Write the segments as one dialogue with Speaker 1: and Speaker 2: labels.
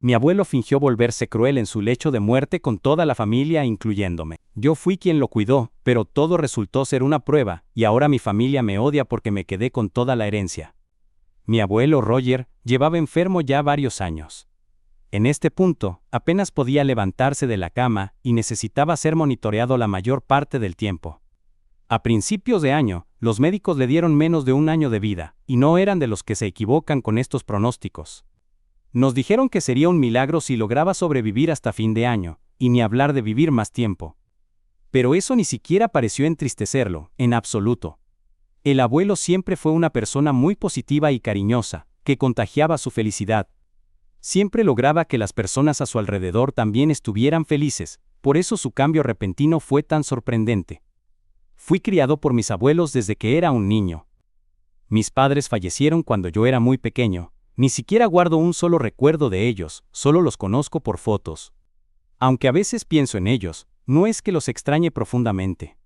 Speaker 1: Mi abuelo fingió volverse cruel en su lecho de muerte con toda la familia, incluyéndome. Yo fui quien lo cuidó, pero todo resultó ser una prueba, y ahora mi familia me odia porque me quedé con toda la herencia. Mi abuelo Roger llevaba enfermo ya varios años. En este punto, apenas podía levantarse de la cama y necesitaba ser monitoreado la mayor parte del tiempo. A principios de año, los médicos le dieron menos de 1 año de vida, y no eran de los que se equivocan con estos pronósticos. Nos dijeron que sería un milagro si lograba sobrevivir hasta fin de año, y ni hablar de vivir más tiempo. Pero eso ni siquiera pareció entristecerlo, en absoluto. El abuelo siempre fue una persona muy positiva y cariñosa, que contagiaba su felicidad. Siempre lograba que las personas a su alrededor también estuvieran felices, por eso su cambio repentino fue tan sorprendente. Fui criado por mis abuelos desde que era un niño. Mis padres fallecieron cuando yo era muy pequeño. Ni siquiera guardo un solo recuerdo de ellos, solo los conozco por fotos. Aunque a veces pienso en ellos, no es que los extrañe profundamente.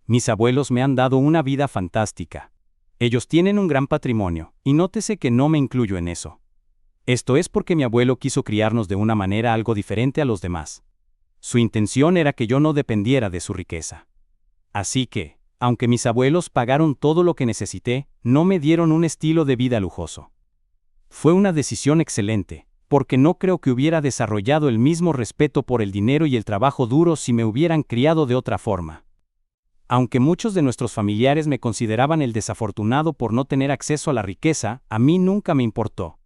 Speaker 1: Mis abuelos me han dado una vida fantástica. Ellos tienen un gran patrimonio, y nótese que no me incluyo en eso. Esto es porque mi abuelo quiso criarnos de una manera algo diferente a los demás. Su intención era que yo no dependiera de su riqueza. Así que, aunque mis abuelos pagaron todo lo que necesité, no me dieron un estilo de vida lujoso. Fue una decisión excelente, porque no creo que hubiera desarrollado el mismo respeto por el dinero y el trabajo duro si me hubieran criado de otra forma. Aunque muchos de nuestros familiares me consideraban el desafortunado por no tener acceso a la riqueza, a mí nunca me importó.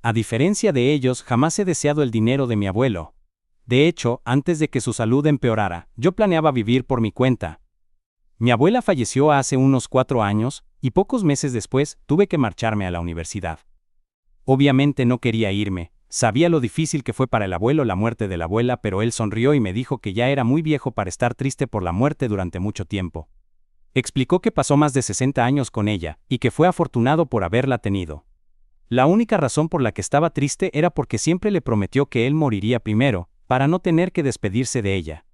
Speaker 1: A diferencia de ellos, jamás he deseado el dinero de mi abuelo. De hecho, antes de que su salud empeorara, yo planeaba vivir por mi cuenta. Mi abuela falleció hace unos 4 años, y pocos meses después tuve que marcharme a la universidad. Obviamente no quería irme, sabía lo difícil que fue para el abuelo la muerte de la abuela, pero él sonrió y me dijo que ya era muy viejo para estar triste por la muerte durante mucho tiempo. Explicó que pasó más de 60 años con ella, y que fue afortunado por haberla tenido. La única razón por la que estaba triste era porque siempre le prometió que él moriría primero, para no tener que despedirse de ella.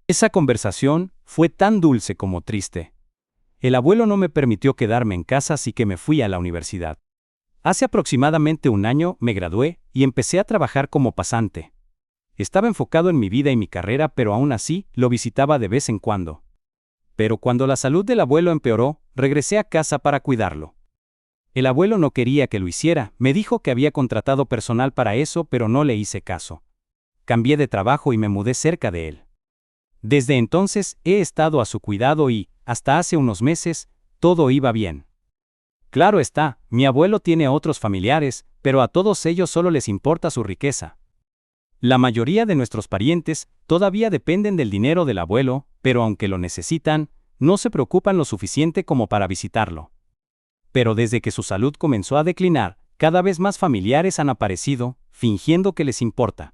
Speaker 1: Esa conversación fue tan dulce como triste. El abuelo no me permitió quedarme en casa, así que me fui a la universidad. Hace aproximadamente 1 año me gradué y empecé a trabajar como pasante. Estaba enfocado en mi vida y mi carrera, pero aún así lo visitaba de vez en cuando. Pero cuando la salud del abuelo empeoró, regresé a casa para cuidarlo. El abuelo no quería que lo hiciera, me dijo que había contratado personal para eso, pero no le hice caso. Cambié de trabajo y me mudé cerca de él. Desde entonces he estado a su cuidado y, hasta hace unos meses, todo iba bien. Claro está, mi abuelo tiene otros familiares, pero a todos ellos solo les importa su riqueza. La mayoría de nuestros parientes todavía dependen del dinero del abuelo, pero aunque lo necesitan, no se preocupan lo suficiente como para visitarlo. Pero desde que su salud comenzó a declinar, cada vez más familiares han aparecido, fingiendo que les importa.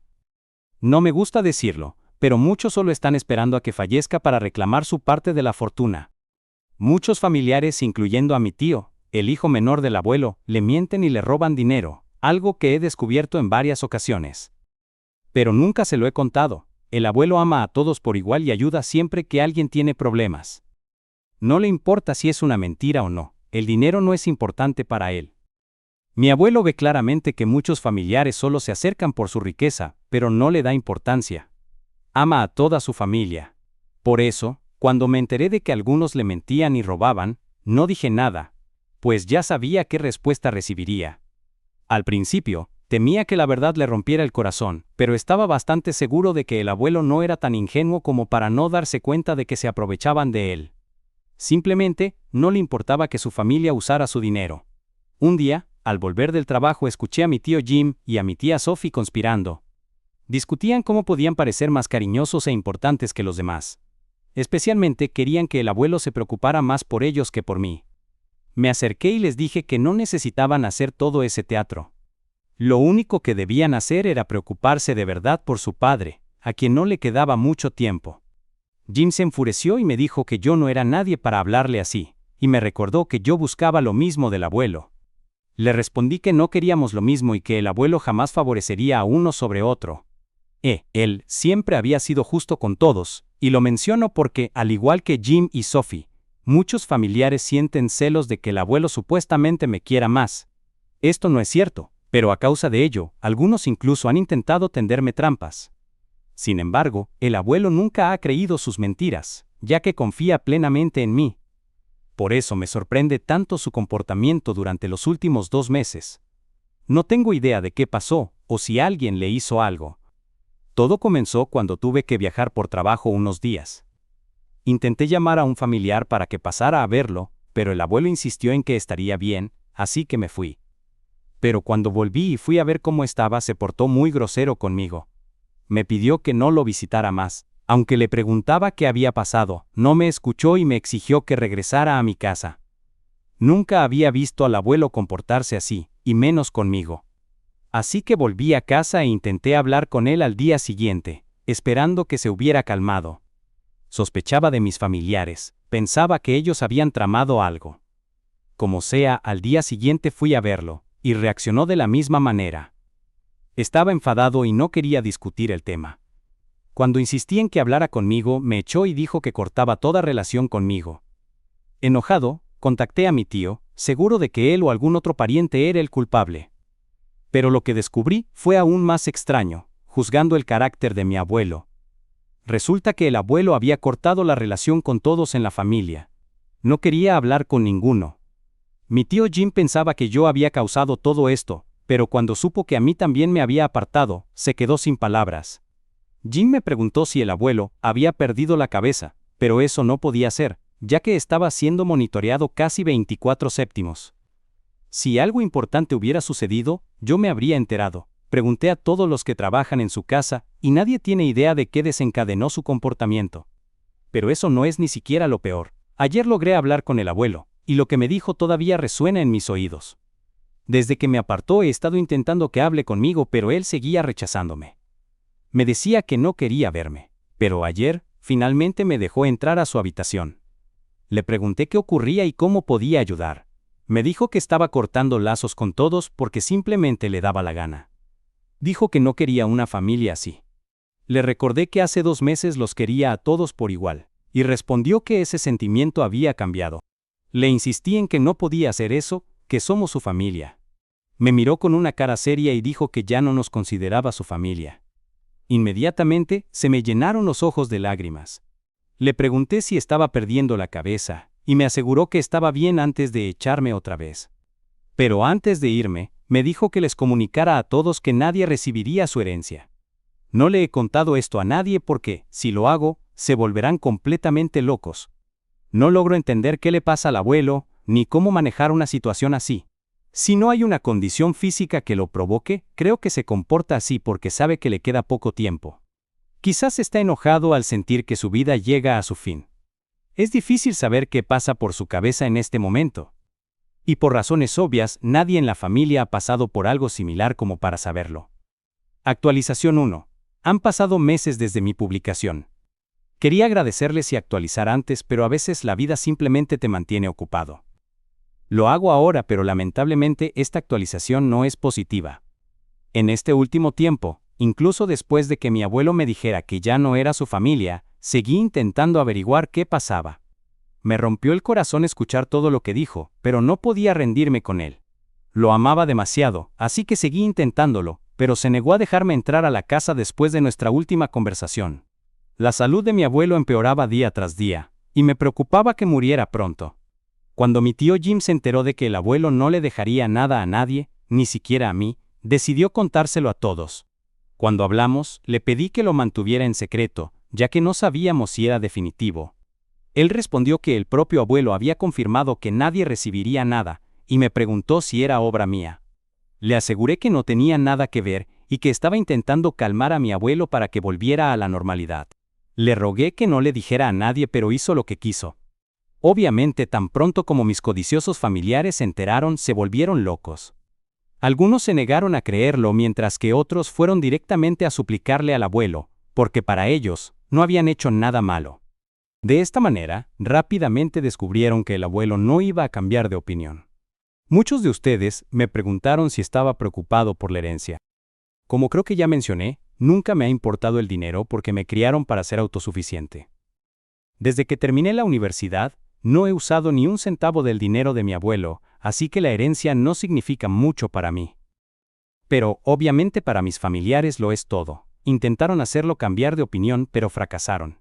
Speaker 1: No me gusta decirlo, pero muchos solo están esperando a que fallezca para reclamar su parte de la fortuna. Muchos familiares, incluyendo a mi tío, el hijo menor del abuelo, le mienten y le roban dinero, algo que he descubierto en varias ocasiones. Pero nunca se lo he contado. El abuelo ama a todos por igual y ayuda siempre que alguien tiene problemas. No le importa si es una mentira o no, el dinero no es importante para él. Mi abuelo ve claramente que muchos familiares solo se acercan por su riqueza, pero no le da importancia. Ama a toda su familia. Por eso, cuando me enteré de que algunos le mentían y robaban, no dije nada, pues ya sabía qué respuesta recibiría. Al principio, temía que la verdad le rompiera el corazón, pero estaba bastante seguro de que el abuelo no era tan ingenuo como para no darse cuenta de que se aprovechaban de él. Simplemente, no le importaba que su familia usara su dinero. Un día, al volver del trabajo, escuché a mi tío Jim y a mi tía Sophie conspirando. Discutían cómo podían parecer más cariñosos e importantes que los demás. Especialmente querían que el abuelo se preocupara más por ellos que por mí. Me acerqué y les dije que no necesitaban hacer todo ese teatro. Lo único que debían hacer era preocuparse de verdad por su padre, a quien no le quedaba mucho tiempo. Jim se enfureció y me dijo que yo no era nadie para hablarle así, y me recordó que yo buscaba lo mismo del abuelo. Le respondí que no queríamos lo mismo y que el abuelo jamás favorecería a uno sobre otro. Él siempre había sido justo con todos, y lo menciono porque, al igual que Jim y Sophie, muchos familiares sienten celos de que el abuelo supuestamente me quiera más. Esto no es cierto, Pero a causa de ello, algunos incluso han intentado tenderme trampas. Sin embargo, el abuelo nunca ha creído sus mentiras, ya que confía plenamente en mí. Por eso me sorprende tanto su comportamiento durante los últimos 2 meses. No tengo idea de qué pasó, o si alguien le hizo algo. Todo comenzó cuando tuve que viajar por trabajo unos días. Intenté llamar a un familiar para que pasara a verlo, pero el abuelo insistió en que estaría bien, así que me fui. Pero cuando volví y fui a ver cómo estaba, se portó muy grosero conmigo. Me pidió que no lo visitara más. Aunque le preguntaba qué había pasado, no me escuchó y me exigió que regresara a mi casa. Nunca había visto al abuelo comportarse así, y menos conmigo. Así que volví a casa e intenté hablar con él al día siguiente, esperando que se hubiera calmado. Sospechaba de mis familiares, pensaba que ellos habían tramado algo. Como sea, al día siguiente fui a verlo, y reaccionó de la misma manera. Estaba enfadado y no quería discutir el tema. Cuando insistí en que hablara conmigo, me echó y dijo que cortaba toda relación conmigo. Enojado, contacté a mi tío, seguro de que él o algún otro pariente era el culpable. Pero lo que descubrí fue aún más extraño, juzgando el carácter de mi abuelo. Resulta que el abuelo había cortado la relación con todos en la familia. No quería hablar con ninguno. Mi tío Jim pensaba que yo había causado todo esto, pero cuando supo que a mí también me había apartado, se quedó sin palabras. Jim me preguntó si el abuelo había perdido la cabeza, pero eso no podía ser, ya que estaba siendo monitoreado casi 24/7. Si algo importante hubiera sucedido, yo me habría enterado. Pregunté a todos los que trabajan en su casa, y nadie tiene idea de qué desencadenó su comportamiento. Pero eso no es ni siquiera lo peor. Ayer logré hablar con el abuelo, y lo que me dijo todavía resuena en mis oídos. Desde que me apartó he estado intentando que hable conmigo, pero él seguía rechazándome. Me decía que no quería verme, pero ayer, finalmente me dejó entrar a su habitación. Le pregunté qué ocurría y cómo podía ayudar. Me dijo que estaba cortando lazos con todos porque simplemente le daba la gana. Dijo que no quería una familia así. Le recordé que hace 2 meses los quería a todos por igual, y respondió que ese sentimiento había cambiado. Le insistí en que no podía hacer eso, que somos su familia. Me miró con una cara seria y dijo que ya no nos consideraba su familia. Inmediatamente, se me llenaron los ojos de lágrimas. Le pregunté si estaba perdiendo la cabeza, y me aseguró que estaba bien antes de echarme otra vez. Pero antes de irme, me dijo que les comunicara a todos que nadie recibiría su herencia. No le he contado esto a nadie porque, si lo hago, se volverán completamente locos. No logro entender qué le pasa al abuelo, ni cómo manejar una situación así. Si no hay una condición física que lo provoque, creo que se comporta así porque sabe que le queda poco tiempo. Quizás está enojado al sentir que su vida llega a su fin. Es difícil saber qué pasa por su cabeza en este momento. Y por razones obvias, nadie en la familia ha pasado por algo similar como para saberlo. Actualización 1. Han pasado meses desde mi publicación. Quería agradecerles y actualizar antes, pero a veces la vida simplemente te mantiene ocupado. Lo hago ahora, pero lamentablemente esta actualización no es positiva. En este último tiempo, incluso después de que mi abuelo me dijera que ya no era su familia, seguí intentando averiguar qué pasaba. Me rompió el corazón escuchar todo lo que dijo, pero no podía rendirme con él. Lo amaba demasiado, así que seguí intentándolo, pero se negó a dejarme entrar a la casa después de nuestra última conversación. La salud de mi abuelo empeoraba día tras día, y me preocupaba que muriera pronto. Cuando mi tío Jim se enteró de que el abuelo no le dejaría nada a nadie, ni siquiera a mí, decidió contárselo a todos. Cuando hablamos, le pedí que lo mantuviera en secreto, ya que no sabíamos si era definitivo. Él respondió que el propio abuelo había confirmado que nadie recibiría nada, y me preguntó si era obra mía. Le aseguré que no tenía nada que ver, y que estaba intentando calmar a mi abuelo para que volviera a la normalidad. Le rogué que no le dijera a nadie, pero hizo lo que quiso. Obviamente, tan pronto como mis codiciosos familiares se enteraron, se volvieron locos. Algunos se negaron a creerlo, mientras que otros fueron directamente a suplicarle al abuelo, porque para ellos, no habían hecho nada malo. De esta manera, rápidamente descubrieron que el abuelo no iba a cambiar de opinión. Muchos de ustedes me preguntaron si estaba preocupado por la herencia. Como creo que ya mencioné, nunca me ha importado el dinero porque me criaron para ser autosuficiente. Desde que terminé la universidad, no he usado ni un centavo del dinero de mi abuelo, así que la herencia no significa mucho para mí. Pero, obviamente para mis familiares lo es todo. Intentaron hacerlo cambiar de opinión, pero fracasaron.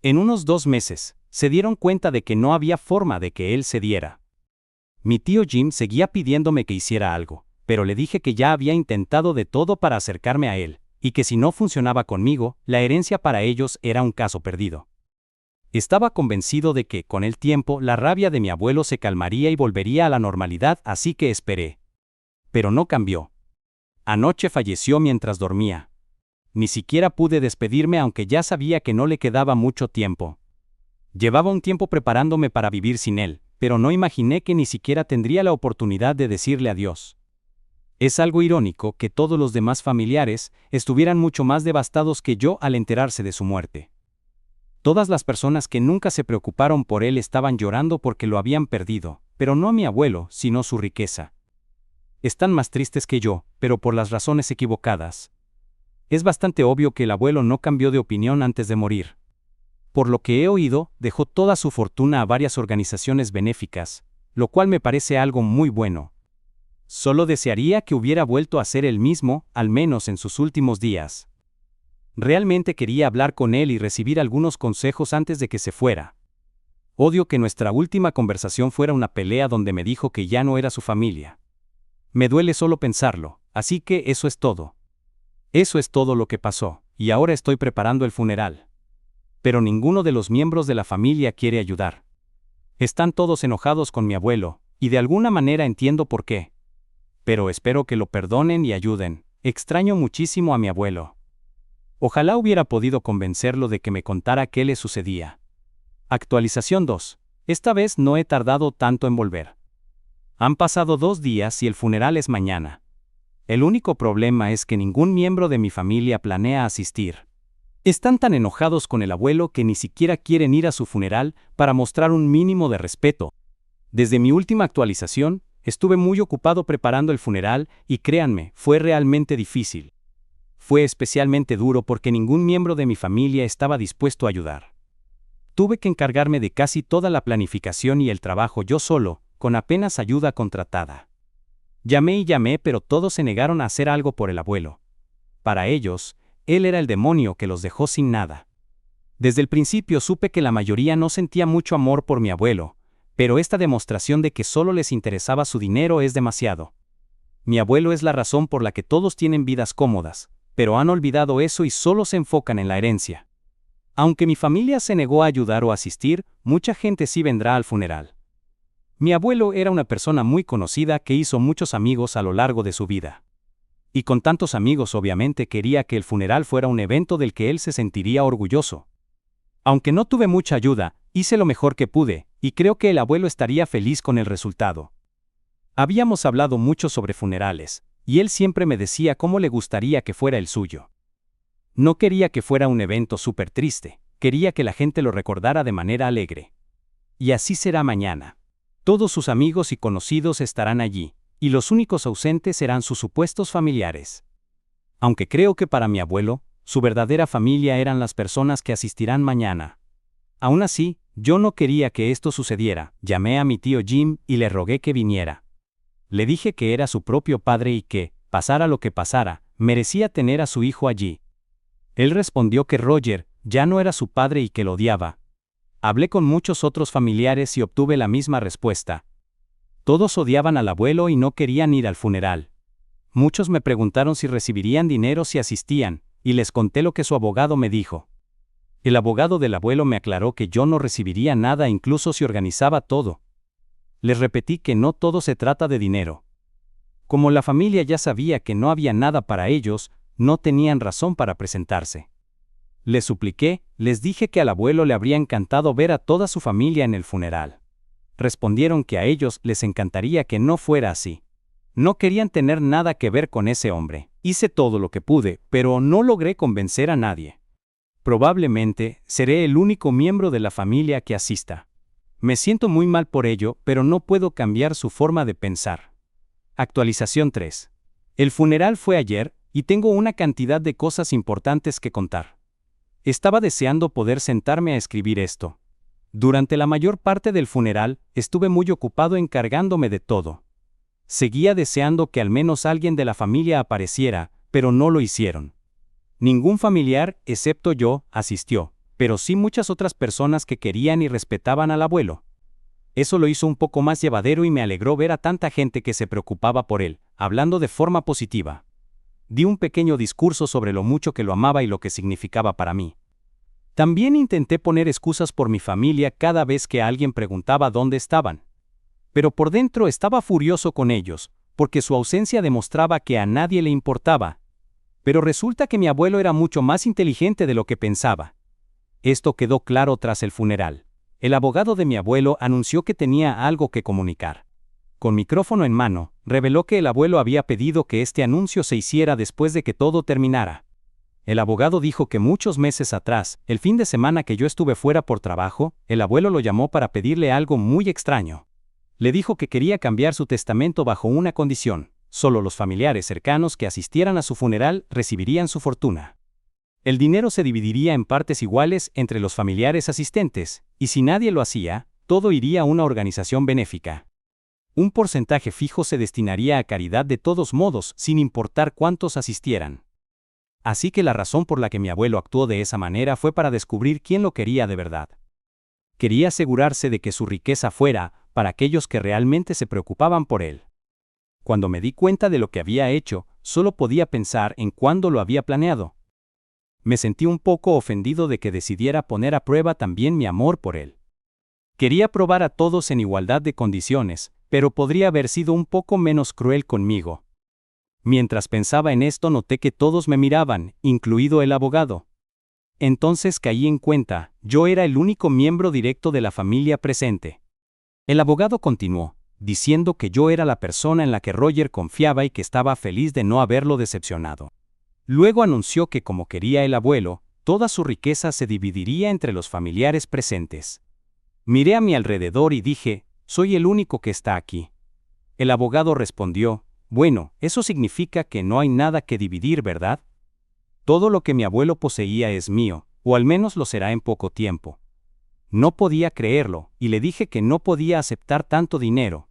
Speaker 1: En unos 2 meses, se dieron cuenta de que no había forma de que él cediera. Mi tío Jim seguía pidiéndome que hiciera algo, pero le dije que ya había intentado de todo para acercarme a él, y que si no funcionaba conmigo, la herencia para ellos era un caso perdido. Estaba convencido de que, con el tiempo, la rabia de mi abuelo se calmaría y volvería a la normalidad, así que esperé. Pero no cambió. Anoche falleció mientras dormía. Ni siquiera pude despedirme aunque ya sabía que no le quedaba mucho tiempo. Llevaba un tiempo preparándome para vivir sin él, pero no imaginé que ni siquiera tendría la oportunidad de decirle adiós. Es algo irónico que todos los demás familiares estuvieran mucho más devastados que yo al enterarse de su muerte. Todas las personas que nunca se preocuparon por él estaban llorando porque lo habían perdido, pero no a mi abuelo, sino su riqueza. Están más tristes que yo, pero por las razones equivocadas. Es bastante obvio que el abuelo no cambió de opinión antes de morir. Por lo que he oído, dejó toda su fortuna a varias organizaciones benéficas, lo cual me parece algo muy bueno. Solo desearía que hubiera vuelto a ser el mismo, al menos en sus últimos días. Realmente quería hablar con él y recibir algunos consejos antes de que se fuera. Odio que nuestra última conversación fuera una pelea donde me dijo que ya no era su familia. Me duele solo pensarlo, así que eso es todo. Eso es todo lo que pasó, y ahora estoy preparando el funeral. Pero ninguno de los miembros de la familia quiere ayudar. Están todos enojados con mi abuelo, y de alguna manera entiendo por qué. Pero espero que lo perdonen y ayuden. Extraño muchísimo a mi abuelo. Ojalá hubiera podido convencerlo de que me contara qué le sucedía. Actualización 2. Esta vez no he tardado tanto en volver. Han pasado 2 días y el funeral es mañana. El único problema es que ningún miembro de mi familia planea asistir. Están tan enojados con el abuelo que ni siquiera quieren ir a su funeral para mostrar un mínimo de respeto. Desde mi última actualización, estuve muy ocupado preparando el funeral y créanme, fue realmente difícil. Fue especialmente duro porque ningún miembro de mi familia estaba dispuesto a ayudar. Tuve que encargarme de casi toda la planificación y el trabajo yo solo, con apenas ayuda contratada. Llamé y llamé, pero todos se negaron a hacer algo por el abuelo. Para ellos, él era el demonio que los dejó sin nada. Desde el principio supe que la mayoría no sentía mucho amor por mi abuelo, pero esta demostración de que solo les interesaba su dinero es demasiado. Mi abuelo es la razón por la que todos tienen vidas cómodas, pero han olvidado eso y solo se enfocan en la herencia. Aunque mi familia se negó a ayudar o asistir, mucha gente sí vendrá al funeral. Mi abuelo era una persona muy conocida que hizo muchos amigos a lo largo de su vida. Y con tantos amigos obviamente quería que el funeral fuera un evento del que él se sentiría orgulloso. Aunque no tuve mucha ayuda, hice lo mejor que pude, y creo que el abuelo estaría feliz con el resultado. Habíamos hablado mucho sobre funerales, y él siempre me decía cómo le gustaría que fuera el suyo. No quería que fuera un evento súper triste, quería que la gente lo recordara de manera alegre. Y así será mañana. Todos sus amigos y conocidos estarán allí, y los únicos ausentes serán sus supuestos familiares. Aunque creo que para mi abuelo, su verdadera familia eran las personas que asistirán mañana. Aún así, yo no quería que esto sucediera, llamé a mi tío Jim y le rogué que viniera. Le dije que era su propio padre y que, pasara lo que pasara, merecía tener a su hijo allí. Él respondió que Roger ya no era su padre y que lo odiaba. Hablé con muchos otros familiares y obtuve la misma respuesta. Todos odiaban al abuelo y no querían ir al funeral. Muchos me preguntaron si recibirían dinero si asistían, y les conté lo que su abogado me dijo. El abogado del abuelo me aclaró que yo no recibiría nada incluso si organizaba todo. Les repetí que no todo se trata de dinero. Como la familia ya sabía que no había nada para ellos, no tenían razón para presentarse. Les supliqué, les dije que al abuelo le habría encantado ver a toda su familia en el funeral. Respondieron que a ellos les encantaría que no fuera así. No querían tener nada que ver con ese hombre. Hice todo lo que pude, pero no logré convencer a nadie. Probablemente seré el único miembro de la familia que asista. Me siento muy mal por ello, pero no puedo cambiar su forma de pensar. Actualización 3. El funeral fue ayer, y tengo una cantidad de cosas importantes que contar. Estaba deseando poder sentarme a escribir esto. Durante la mayor parte del funeral, estuve muy ocupado encargándome de todo. Seguía deseando que al menos alguien de la familia apareciera, pero no lo hicieron. Ningún familiar, excepto yo, asistió, pero sí muchas otras personas que querían y respetaban al abuelo. Eso lo hizo un poco más llevadero y me alegró ver a tanta gente que se preocupaba por él, hablando de forma positiva. Di un pequeño discurso sobre lo mucho que lo amaba y lo que significaba para mí. También intenté poner excusas por mi familia cada vez que alguien preguntaba dónde estaban. Pero por dentro estaba furioso con ellos, porque su ausencia demostraba que a nadie le importaba. Pero resulta que mi abuelo era mucho más inteligente de lo que pensaba. Esto quedó claro tras el funeral. El abogado de mi abuelo anunció que tenía algo que comunicar. Con micrófono en mano, reveló que el abuelo había pedido que este anuncio se hiciera después de que todo terminara. El abogado dijo que muchos meses atrás, el fin de semana que yo estuve fuera por trabajo, el abuelo lo llamó para pedirle algo muy extraño. Le dijo que quería cambiar su testamento bajo una condición: solo los familiares cercanos que asistieran a su funeral recibirían su fortuna. El dinero se dividiría en partes iguales entre los familiares asistentes, y si nadie lo hacía, todo iría a una organización benéfica. Un porcentaje fijo se destinaría a caridad de todos modos, sin importar cuántos asistieran. Así que la razón por la que mi abuelo actuó de esa manera fue para descubrir quién lo quería de verdad. Quería asegurarse de que su riqueza fuera para aquellos que realmente se preocupaban por él. Cuando me di cuenta de lo que había hecho, solo podía pensar en cuándo lo había planeado. Me sentí un poco ofendido de que decidiera poner a prueba también mi amor por él. Quería probar a todos en igualdad de condiciones, pero podría haber sido un poco menos cruel conmigo. Mientras pensaba en esto noté que todos me miraban, incluido el abogado. Entonces caí en cuenta, yo era el único miembro directo de la familia presente. El abogado continuó, diciendo que yo era la persona en la que Roger confiaba y que estaba feliz de no haberlo decepcionado. Luego anunció que como quería el abuelo, toda su riqueza se dividiría entre los familiares presentes. Miré a mi alrededor y dije, soy el único que está aquí. El abogado respondió, bueno, eso significa que no hay nada que dividir, ¿verdad? Todo lo que mi abuelo poseía es mío, o al menos lo será en poco tiempo. No podía creerlo, y le dije que no podía aceptar tanto dinero.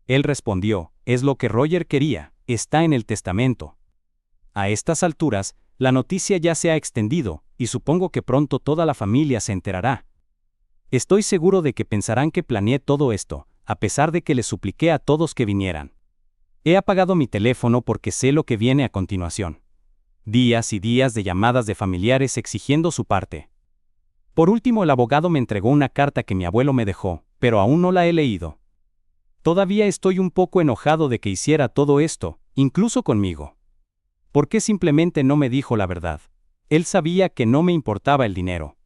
Speaker 1: Él respondió, es lo que Roger quería, está en el testamento. A estas alturas, la noticia ya se ha extendido, y supongo que pronto toda la familia se enterará. Estoy seguro de que pensarán que planeé todo esto, a pesar de que les supliqué a todos que vinieran. He apagado mi teléfono porque sé lo que viene a continuación. Días y días de llamadas de familiares exigiendo su parte. Por último, el abogado me entregó una carta que mi abuelo me dejó, pero aún no la he leído. Todavía estoy un poco enojado de que hiciera todo esto, incluso conmigo. ¿Por qué simplemente no me dijo la verdad? Él sabía que no me importaba el dinero.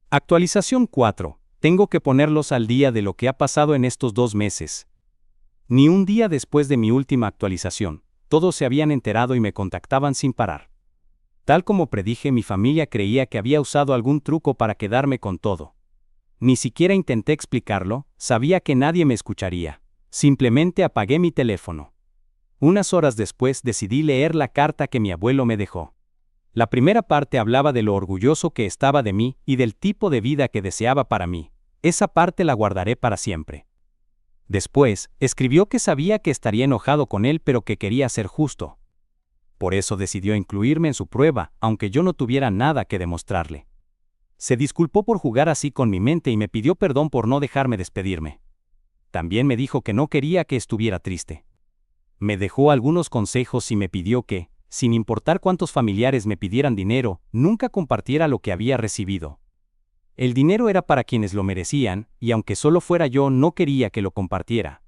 Speaker 1: Actualización 4. Tengo que ponerlos al día de lo que ha pasado en estos 2 meses. Ni un día después de mi última actualización, todos se habían enterado y me contactaban sin parar. Tal como predije, mi familia creía que había usado algún truco para quedarme con todo. Ni siquiera intenté explicarlo, sabía que nadie me escucharía. Simplemente apagué mi teléfono. Unas horas después decidí leer la carta que mi abuelo me dejó. La primera parte hablaba de lo orgulloso que estaba de mí y del tipo de vida que deseaba para mí. Esa parte la guardaré para siempre. Después, escribió que sabía que estaría enojado con él pero que quería ser justo. Por eso decidió incluirme en su prueba, aunque yo no tuviera nada que demostrarle. Se disculpó por jugar así con mi mente y me pidió perdón por no dejarme despedirme. También me dijo que no quería que estuviera triste. Me dejó algunos consejos y me pidió que, sin importar cuántos familiares me pidieran dinero, nunca compartiera lo que había recibido. El dinero era para quienes lo merecían, y aunque solo fuera yo, no quería que lo compartiera.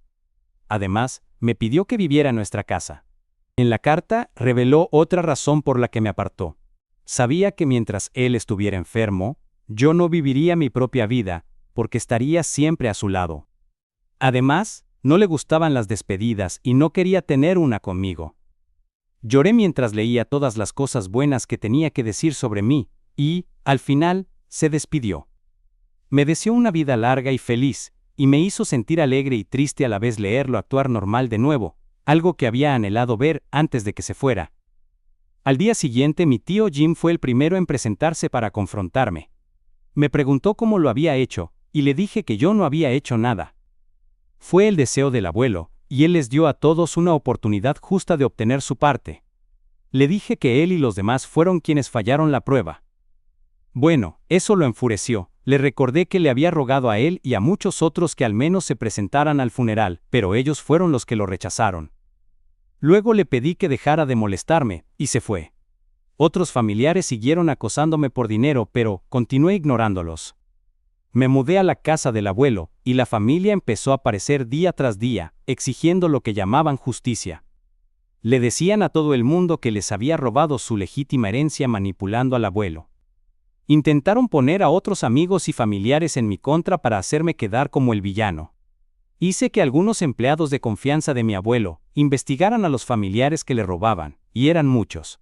Speaker 1: Además, me pidió que viviera en nuestra casa. En la carta, reveló otra razón por la que me apartó. Sabía que mientras él estuviera enfermo, yo no viviría mi propia vida, porque estaría siempre a su lado. Además, no le gustaban las despedidas y no quería tener una conmigo. Lloré mientras leía todas las cosas buenas que tenía que decir sobre mí, y, al final, se despidió. Me deseó una vida larga y feliz, y me hizo sentir alegre y triste a la vez leerlo actuar normal de nuevo, algo que había anhelado ver antes de que se fuera. Al día siguiente mi tío Jim fue el primero en presentarse para confrontarme. Me preguntó cómo lo había hecho, y le dije que yo no había hecho nada. Fue el deseo del abuelo, y él les dio a todos una oportunidad justa de obtener su parte. Le dije que él y los demás fueron quienes fallaron la prueba. Bueno, eso lo enfureció. Le recordé que le había rogado a él y a muchos otros que al menos se presentaran al funeral, pero ellos fueron los que lo rechazaron. Luego le pedí que dejara de molestarme, y se fue. Otros familiares siguieron acosándome por dinero, pero continué ignorándolos. Me mudé a la casa del abuelo, y la familia empezó a aparecer día tras día, exigiendo lo que llamaban justicia. Le decían a todo el mundo que les había robado su legítima herencia manipulando al abuelo. Intentaron poner a otros amigos y familiares en mi contra para hacerme quedar como el villano. Hice que algunos empleados de confianza de mi abuelo investigaran a los familiares que le robaban, y eran muchos.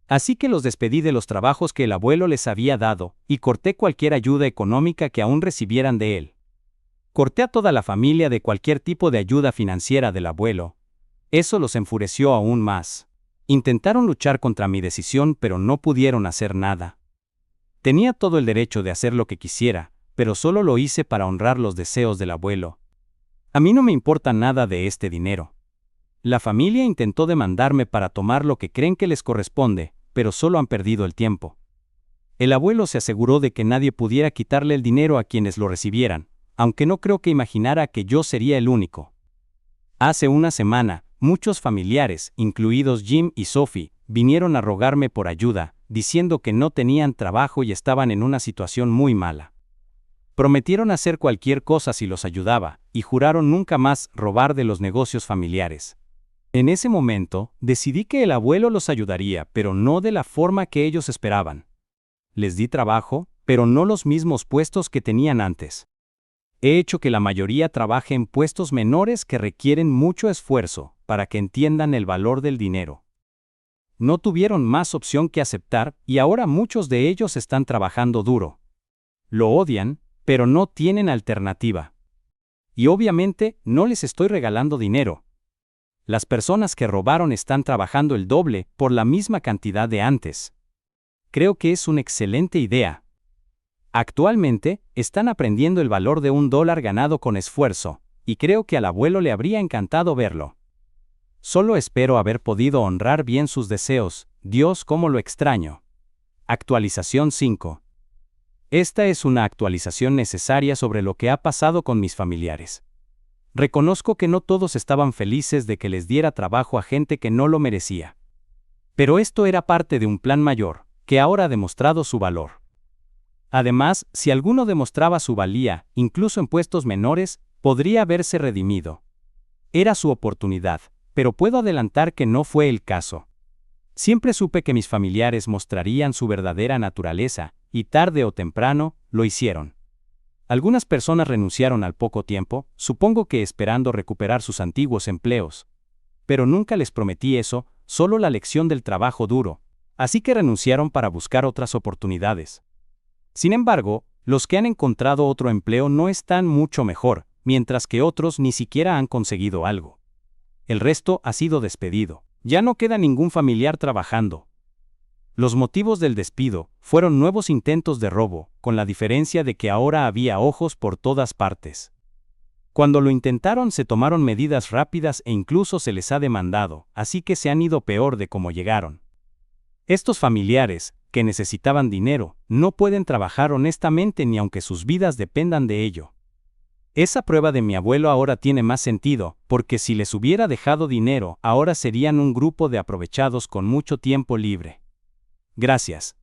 Speaker 1: Así que los despedí de los trabajos que el abuelo les había dado, y corté cualquier ayuda económica que aún recibieran de él. Corté a toda la familia de cualquier tipo de ayuda financiera del abuelo. Eso los enfureció aún más. Intentaron luchar contra mi decisión, pero no pudieron hacer nada. Tenía todo el derecho de hacer lo que quisiera, pero solo lo hice para honrar los deseos del abuelo. A mí no me importa nada de este dinero. La familia intentó demandarme para tomar lo que creen que les corresponde, pero solo han perdido el tiempo. El abuelo se aseguró de que nadie pudiera quitarle el dinero a quienes lo recibieran, aunque no creo que imaginara que yo sería el único. Hace una semana, muchos familiares, incluidos Jim y Sophie, vinieron a rogarme por ayuda, diciendo que no tenían trabajo y estaban en una situación muy mala. Prometieron hacer cualquier cosa si los ayudaba, y juraron nunca más robar de los negocios familiares. En ese momento, decidí que el abuelo los ayudaría, pero no de la forma que ellos esperaban. Les di trabajo, pero no los mismos puestos que tenían antes. He hecho que la mayoría trabaje en puestos menores que requieren mucho esfuerzo, para que entiendan el valor del dinero. No tuvieron más opción que aceptar, y ahora muchos de ellos están trabajando duro. Lo odian, pero no tienen alternativa. Y obviamente, no les estoy regalando dinero. Las personas que robaron están trabajando el doble por la misma cantidad de antes. Creo que es una excelente idea. Actualmente, están aprendiendo el valor de $1 ganado con esfuerzo, y creo que al abuelo le habría encantado verlo. Solo espero haber podido honrar bien sus deseos. Dios, cómo lo extraño. Actualización 5. Esta es una actualización necesaria sobre lo que ha pasado con mis familiares. Reconozco que no todos estaban felices de que les diera trabajo a gente que no lo merecía. Pero esto era parte de un plan mayor, que ahora ha demostrado su valor. Además, si alguno demostraba su valía, incluso en puestos menores, podría haberse redimido. Era su oportunidad, pero puedo adelantar que no fue el caso. Siempre supe que mis familiares mostrarían su verdadera naturaleza, y tarde o temprano, lo hicieron. Algunas personas renunciaron al poco tiempo, supongo que esperando recuperar sus antiguos empleos. Pero nunca les prometí eso, solo la lección del trabajo duro, así que renunciaron para buscar otras oportunidades. Sin embargo, los que han encontrado otro empleo no están mucho mejor, mientras que otros ni siquiera han conseguido algo. El resto ha sido despedido. Ya no queda ningún familiar trabajando. Los motivos del despido fueron nuevos intentos de robo, con la diferencia de que ahora había ojos por todas partes. Cuando lo intentaron se tomaron medidas rápidas e incluso se les ha demandado, así que se han ido peor de cómo llegaron. Estos familiares, que necesitaban dinero, no pueden trabajar honestamente ni aunque sus vidas dependan de ello. Esa prueba de mi abuelo ahora tiene más sentido, porque si les hubiera dejado dinero, ahora serían un grupo de aprovechados con mucho tiempo libre. Gracias.